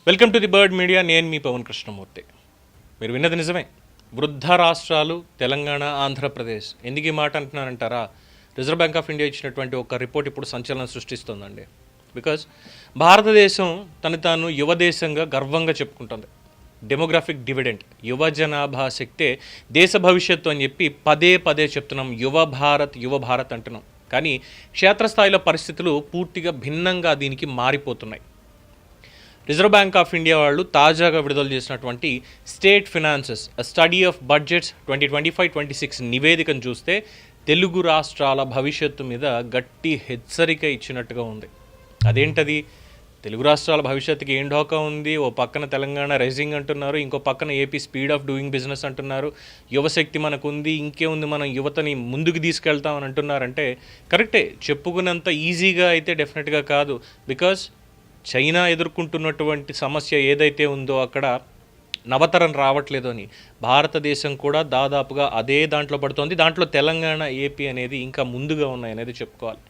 Welcome to the bird media. నేను మీ పవన్ కృష్ణమూర్తి. మీరు విన్నది నిజమే. వృద్ధ రాష్ట్రాలు తెలంగాణ, ఆంధ్రప్రదేశ్. ఎందుకు ఈ మాట అంటున్నానంటారా? రిజర్వ్ బ్యాంక్ ఆఫ్ ఇండియా ఇచ్చినటువంటి ఒక రిపోర్ట్ ఇప్పుడు సంచలనం సృష్టిస్తుందండి. బికాజ్ భారతదేశం తాను యువ దేశంగా గర్వంగా చెప్పుకుంటుంది. డెమోగ్రాఫిక్ డివిడెంట్, యువ జనాభా శక్తే దేశ భవిష్యత్తు అని చెప్పి పదే పదే చెప్తున్నాం. యువ భారత్ అంటున్నాం. కానీ క్షేత్రస్థాయిలో పరిస్థితులు పూర్తిగా భిన్నంగా దీనికి మారిపోతున్నాయి. రిజర్వ్ బ్యాంక్ ఆఫ్ ఇండియా వాళ్ళు తాజాగా విడుదల చేసినటువంటి state finances study of budgets 2025-26 నివేదికను చూస్తే తెలుగు రాష్ట్రాల భవిష్యత్తు మీద గట్టి హెచ్చరిక ఇచ్చినట్టుగా ఉంది. అదేంటది? తెలుగు రాష్ట్రాల భవిష్యత్తుకి ఏం ఢోకా ఉంది? ఓ పక్కన తెలంగాణ రైజింగ్ అంటున్నారు, ఇంకో పక్కన AP speed of doing business అంటున్నారు, యువశక్తి మనకు ఉంది, ఇంకేముంది, మనం యువతని ముందుకు తీసుకెళ్తామని అంటున్నారంటే కరెక్టే. చెప్పుకున్నంత ఈజీగా అయితే డెఫినెట్గా కాదు. బికాజ్ చైనా ఎదుర్కొంటున్నటువంటి సమస్య ఏదైతే ఉందో అక్కడ నవతరం రావట్లేదు అని భారతదేశం కూడా దాదాపుగా అదే దాంట్లో పడుతోంది. దాంట్లో తెలంగాణ, ఏపీ అనేది ఇంకా ముందుగా ఉన్నాయనేది చెప్పుకోవాలి.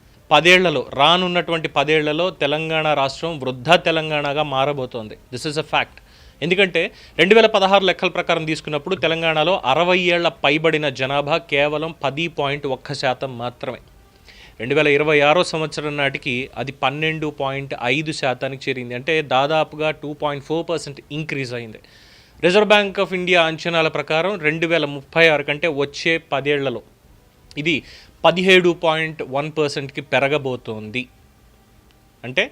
రానున్నటువంటి 10 ఏళ్లలో తెలంగాణ రాష్ట్రం వృద్ధ తెలంగాణగా మారబోతోంది. This is a fact. ఎందుకంటే 2016 లెక్కల ప్రకారం తీసుకున్నప్పుడు తెలంగాణలో 60 ఏళ్ల పైబడిన జనాభా కేవలం 10.1% మాత్రమే. 2026 సంవత్సరం నాటికి అది 12.5% చేరింది. అంటే దాదాపుగా 2.4% ఇంక్రీజ్ అయింది. రిజర్వ్ బ్యాంక్ ఆఫ్ ఇండియా అంచనాల ప్రకారం 2036 కంటే వచ్చే 10 ఏళ్లలో ఇది 17.1%కి పెరగబోతోంది. అంటే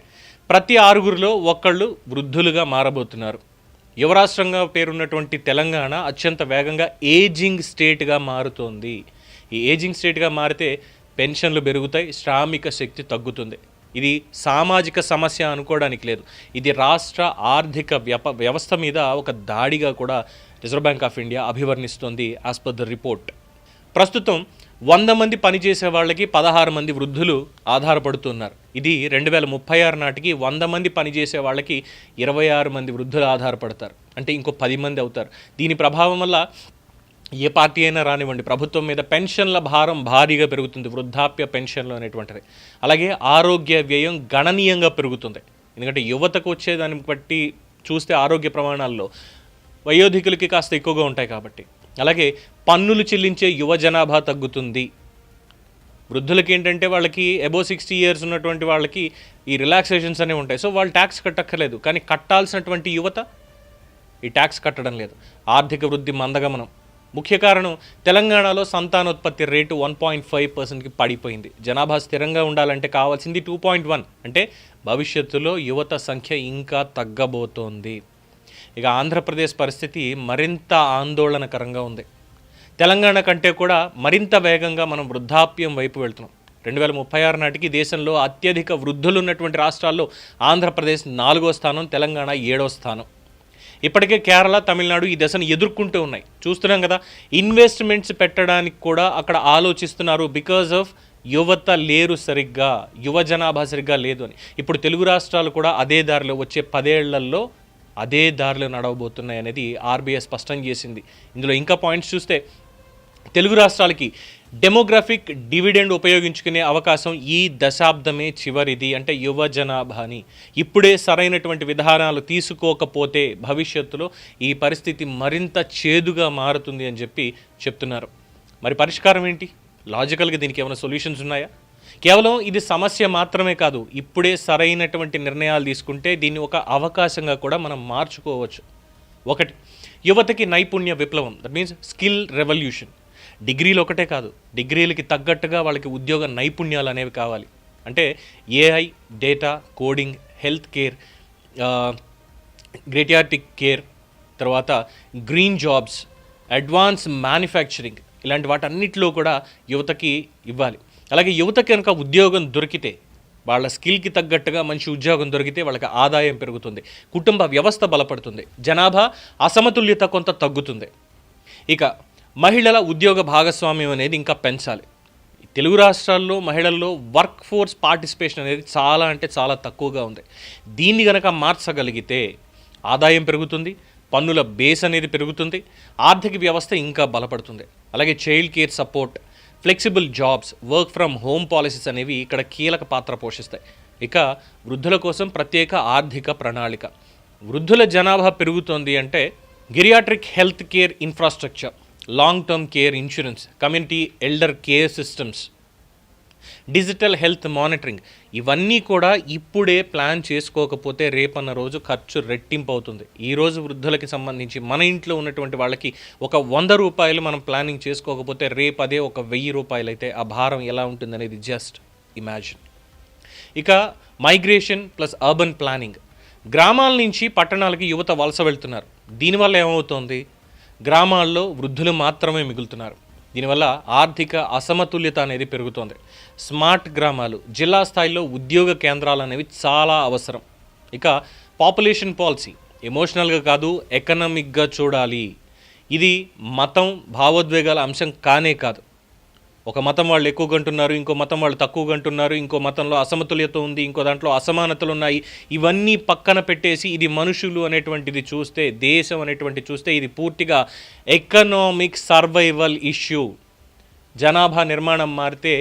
ప్రతి 6గురిలో ఒకళ్ళు వృద్ధులుగా మారబోతున్నారు. యువరాష్ట్రంగా పేరున్నటువంటి తెలంగాణ అత్యంత వేగంగా ఏజింగ్ స్టేట్గా మారుతోంది. ఈ ఏజింగ్ స్టేట్గా మారితే పెన్షన్లు పెరుగుతాయి, శ్రామిక శక్తి తగ్గుతుంది. ఇది సామాజిక సమస్య అనుకోవడానికి లేదు. ఇది రాష్ట్ర ఆర్థిక వ్యవస్థ మీద ఒక దాడిగా కూడా రిజర్వ్ బ్యాంక్ ఆఫ్ ఇండియా అభివర్ణిస్తోంది యాజ్ పర్ ద రిపోర్ట్. ప్రస్తుతం 100 మంది పనిచేసే వాళ్ళకి 16 మంది వృద్ధులు ఆధారపడుతున్నారు. ఇది 2036 నాటికి 100 మంది పనిచేసే వాళ్ళకి 26 మంది వృద్ధులు ఆధారపడతారు. అంటే ఇంకో 10 మంది అవుతారు. దీని ప్రభావం వల్ల ఏ పార్టీ అయినా రానివ్వండి, ప్రభుత్వం మీద పెన్షన్ల భారం భారీగా పెరుగుతుంది, వృద్ధాప్య పెన్షన్లు అనేటువంటిది. అలాగే ఆరోగ్య వ్యయం గణనీయంగా పెరుగుతుంది. ఎందుకంటే యువతకు వచ్చేదాన్ని బట్టి చూస్తే ఆరోగ్య ప్రమాణాల్లో వయోధికులకి కాస్త ఎక్కువగా ఉంటాయి కాబట్టి. అలాగే పన్నులు చెల్లించే యువ జనాభా తగ్గుతుంది. వృద్ధులకి ఏంటంటే వాళ్ళకి అబోవ్ 60 years ఉన్నటువంటి వాళ్ళకి ఈ రిలాక్సేషన్స్ అనేవి ఉంటాయి. సో వాళ్ళు ట్యాక్స్ కట్టక్కర్లేదు. కానీ కట్టాల్సినటువంటి యువత ఈ ట్యాక్స్ కట్టడం లేదు. ఆర్థిక వృద్ధి మందగమనం ముఖ్య కారణం. తెలంగాణలో సంతానోత్పత్తి రేటు 1.5%కి పడిపోయింది. జనాభా స్థిరంగా ఉండాలంటే కావాల్సింది 2.1. అంటే భవిష్యత్తులో యువత సంఖ్య ఇంకా తగ్గబోతోంది. ఇక ఆంధ్రప్రదేశ్ పరిస్థితి మరింత ఆందోళనకరంగా ఉంది. తెలంగాణ కంటే కూడా మరింత వేగంగా మనం వృద్ధాప్యం వైపు వెళ్తున్నాం. 2036 నాటికి దేశంలో అత్యధిక వృద్ధులు ఉన్నటువంటి రాష్ట్రాల్లో ఆంధ్రప్రదేశ్ 4వ స్థానం, తెలంగాణ 7వ స్థానం. ఇప్పటికే కేరళ, తమిళనాడు ఈ దశను ఎదుర్కొంటూ ఉన్నాయి. చూస్తున్నాం కదా, ఇన్వెస్ట్మెంట్స్ పెట్టడానికి కూడా అక్కడ ఆలోచిస్తున్నారు. బికాజ్ ఆఫ్ యువత లేరు సరిగ్గా, యువ జనాభా సరిగ్గా లేదు అని. ఇప్పుడు తెలుగు రాష్ట్రాలు కూడా అదే దారిలో వచ్చే 10 ఏళ్లలో అదే దారిలో నడవబోతున్నాయి అనేది ఆర్బీఐ స్పష్టం చేసింది. ఇందులో ఇంకా పాయింట్స్ చూస్తే తెలుగు రాష్ట్రాలకి డెమోగ్రాఫిక్ డివిడెండ్ ఉపయోగించుకునే అవకాశం ఈ దశాబ్దమే చివరిది. అంటే యువ జనాభాని ఇప్పుడే సరైనటువంటి విధానాలు తీసుకోకపోతే భవిష్యత్తులో ఈ పరిస్థితి మరింత చేదుగా మారుతుంది అని చెప్తున్నారు. మరి పరిష్కారం ఏంటి? లాజికల్గా దీనికి ఏమైనా సొల్యూషన్స్ ఉన్నాయా? కేవలం ఇది సమస్య మాత్రమే కాదు, ఇప్పుడే సరైనటువంటి నిర్ణయాలు తీసుకుంటే దీన్ని ఒక అవకాశంగా కూడా మనం మార్చుకోవచ్చు. ఒకటి, యువతకి నైపుణ్య విప్లవం. That means skill revolution. డిగ్రీలు ఒకటే కాదు, డిగ్రీలకి తగ్గట్టుగా వాళ్ళకి ఉద్యోగ నైపుణ్యాలు అనేవి కావాలి. అంటే AI, data, coding, health care, geriatric care, తర్వాత గ్రీన్ జాబ్స్, అడ్వాన్స్ మ్యానుఫ్యాక్చరింగ్, ఇలాంటి వాటన్నిటిలో కూడా యువతకి ఇవ్వాలి. అలాగే యువతకి కనుక ఉద్యోగం దొరికితే, వాళ్ళ స్కిల్కి తగ్గట్టుగా మంచి ఉద్యోగం దొరికితే వాళ్ళకి ఆదాయం పెరుగుతుంది, కుటుంబ వ్యవస్థ బలపడుతుంది, జనాభా అసమతుల్యత కొంత తగ్గుతుంది. ఇక మహిళల ఉద్యోగ భాగస్వామ్యం అనేది ఇంకా పెంచాలి. తెలుగు రాష్ట్రాల్లో మహిళల్లో వర్క్ ఫోర్స్ పార్టిసిపేషన్ అనేది చాలా అంటే చాలా తక్కువగా ఉంది. దీన్ని కనుక మార్చగలిగితే ఆదాయం పెరుగుతుంది, పన్నుల బేస్ అనేది పెరుగుతుంది, ఆర్థిక వ్యవస్థ ఇంకా బలపడుతుంది. అలాగే child care support, flexible jobs, work from home policies అనేవి ఇక్కడ కీలక పాత్ర పోషిస్తాయి. ఇక వృద్ధుల కోసం ప్రత్యేక ఆర్థిక ప్రణాళిక, వృద్ధుల జనాభా పెరుగుతోంది అంటే geriatric health care infrastructure, long term care insurance, community elder care systems, digital health monitoring, ఇవన్నీ కూడా ఇప్పుడే ప్లాన్ చేసుకోకపోతే రేపన్న రోజు ఖర్చు రెట్టింపు అవుతుంది. ఈరోజు వృద్ధులకి సంబంధించి మన ఇంట్లో ఉన్నటువంటి వాళ్ళకి ఒక 100 రూపాయలు మనం ప్లానింగ్ చేసుకోకపోతే రేపు అదే ఒక 1000 రూపాయలు అయితే ఆ భారం ఎలా ఉంటుందనేది జస్ట్ ఇమాజిన్. ఇక మైగ్రేషన్ ప్లస్ అర్బన్ ప్లానింగ్, గ్రామాల నుంచి పట్టణాలకి యువత వలస వెళ్తున్నారు. దీనివల్ల ఏమవుతోంది, గ్రామాల్లో వృద్ధులు మాత్రమే మిగులుతున్నారు. దీనివల్ల ఆర్థిక అసమతుల్యత అనేది పెరుగుతోంది. స్మార్ట్ గ్రామాలు, జిల్లా స్థాయిలో ఉద్యోగ కేంద్రాలు అనేవి చాలా అవసరం. ఇక పాపులేషన్ పాలసీ ఎమోషనల్గా కాదు, ఎకనామిక్గా చూడాలి. ఇది మతం భావోద్వేగాల అంశం కానే కాదు. ఒక మతం వాళ్ళు ఎక్కువ కంటున్నారు, ఇంకో మతం వాళ్ళు తక్కువ కంటున్నారు, ఇంకో మతంలో అసమతుల్యత ఉంది, ఇంకో దాంట్లో అసమానతలు ఉన్నాయి. ఇవన్నీ పక్కన పెట్టేసి ఇది మనుషులు అనేటువంటిది చూస్తే, దేశం అనేటువంటి చూస్తే ఇది పూర్తిగా ఎకనామిక్ సర్వైవల్ ఇష్యూ. జనాభా నిర్మాణం మారితే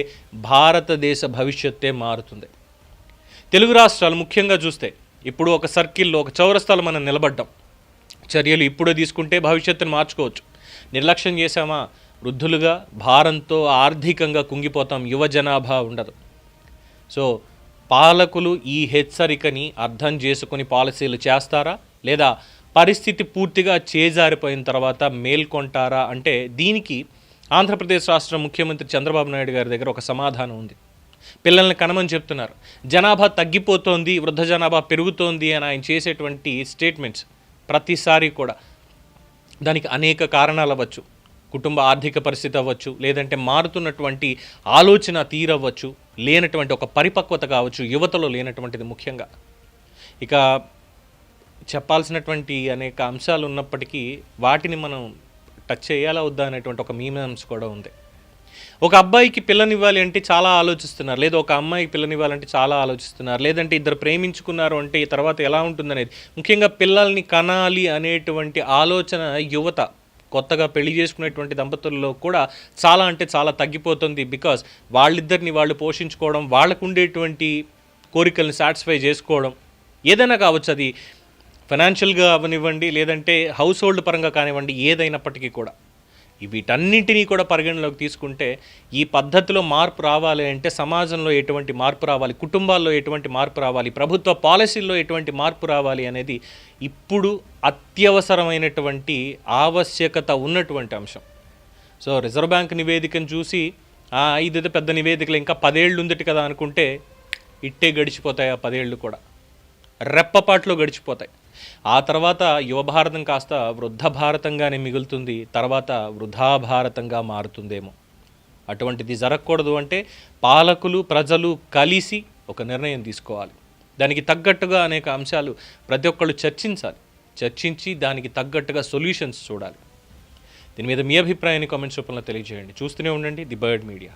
భారతదేశ భవిష్యత్తే మారుతుంది. తెలుగు రాష్ట్రాలు ముఖ్యంగా చూస్తే ఇప్పుడు ఒక సర్కిల్లో ఒక చౌరస్తాలో మనం నిలబడ్డాం. చర్యలు ఇప్పుడు తీసుకుంటే భవిష్యత్తును మార్చుకోవచ్చు. నిర్లక్ష్యం చేశామా వృద్ధులుగా భారంతో ఆర్థికంగా కుంగిపోతాం, యువ జనాభా ఉండదు. సో పాలకులు ఈ హెచ్చరికని అర్థం చేసుకుని పాలసీలు చేస్తారా, లేదా పరిస్థితి పూర్తిగా చేజారిపోయిన తర్వాత మేల్కొంటారా అంటే దీనికి ఆంధ్రప్రదేశ్ రాష్ట్ర ముఖ్యమంత్రి చంద్రబాబు నాయుడు గారి దగ్గర ఒక సమాధానం ఉంది. పిల్లల్ని కనమని చెప్తున్నారు. జనాభా తగ్గిపోతోంది, వృద్ధ జనాభా పెరుగుతోంది అని ఆయన చేసేటువంటి స్టేట్మెంట్స్ ప్రతిసారి కూడా దానికి అనేక కారణాలు అవ్వచ్చు. కుటుంబ ఆర్థిక పరిస్థితి అవ్వచ్చు, లేదంటే మారుతున్నటువంటి ఆలోచన తీరవ్వచ్చు, లేనటువంటి ఒక పరిపక్వత కావచ్చు, యువతలో లేనటువంటిది ముఖ్యంగా. ఇక చెప్పాల్సినటువంటి అనేక అంశాలు ఉన్నప్పటికీ వాటిని మనం టచ్ చేయాలా వద్దా అనేటువంటి ఒక మీమాంస కూడా ఉంది. ఒక అబ్బాయికి పిల్లనివ్వాలి అంటే చాలా ఆలోచిస్తున్నారు, లేదా ఒక అమ్మాయికి పిల్లనివ్వాలంటే చాలా ఆలోచిస్తున్నారు, లేదంటే ఇద్దరు ప్రేమించుకున్నారు అంటే ఈ తర్వాత ఎలా ఉంటుందనేది, ముఖ్యంగా పిల్లల్ని కనాలి అనేటువంటి ఆలోచన యువత కొత్తగా పెళ్లి చేసుకునేటువంటి దంపతుల్లో కూడా చాలా అంటే చాలా తగ్గిపోతుంది. బికాజ్ వాళ్ళిద్దరిని వాళ్ళు పోషించుకోవడం, వాళ్ళకు ఉండేటువంటి కోరికల్ని సాటిస్ఫై చేసుకోవడం, ఏదైనా కావచ్చు, అది ఫైనాన్షియల్గా అవనివ్వండి, లేదంటే హౌస్ హోల్డ్ పరంగా కానివ్వండి, ఏదైనప్పటికీ కూడా వీటన్నింటినీ కూడా పరిగణలోకి తీసుకుంటే ఈ పద్ధతిలో మార్పు రావాలి అంటే సమాజంలో ఎటువంటి మార్పు రావాలి, కుటుంబాల్లో ఎటువంటి మార్పు రావాలి, ప్రభుత్వ పాలసీల్లో ఎటువంటి మార్పు రావాలి అనేది ఇప్పుడు అత్యవసరమైనటువంటి ఆవశ్యకత ఉన్నటువంటి అంశం. సో రిజర్వ్ బ్యాంక్ నివేదికను చూసి ఇదైతే పెద్ద నివేదికలు ఇంకా 10 ఏళ్ళు ఉందటి కదా అనుకుంటే ఇట్టే గడిచిపోతాయి. ఆ 10 ఏళ్ళు కూడా రెప్పపాట్లో గడిచిపోతాయి. ఆ తర్వాత యువ భారతం కాస్త వృద్ధ భారతంగానే మిగులుతుంది, తర్వాత వృధా భారతంగా మారుతుందేమో. అటువంటిది జరగకూడదు అంటే పాలకులు ప్రజలు కలిసి ఒక నిర్ణయం తీసుకోవాలి. దానికి తగ్గట్టుగా అనేక అంశాలు ప్రతి ఒక్కళ్ళు చర్చించి దానికి తగ్గట్టుగా సొల్యూషన్స్ చూడాలి. దీని మీద మీ అభిప్రాయాన్ని కామెంట్స్ రూపంలో తెలియజేయండి. చూస్తూనే ఉండండి ది బర్డ్ మీడియా.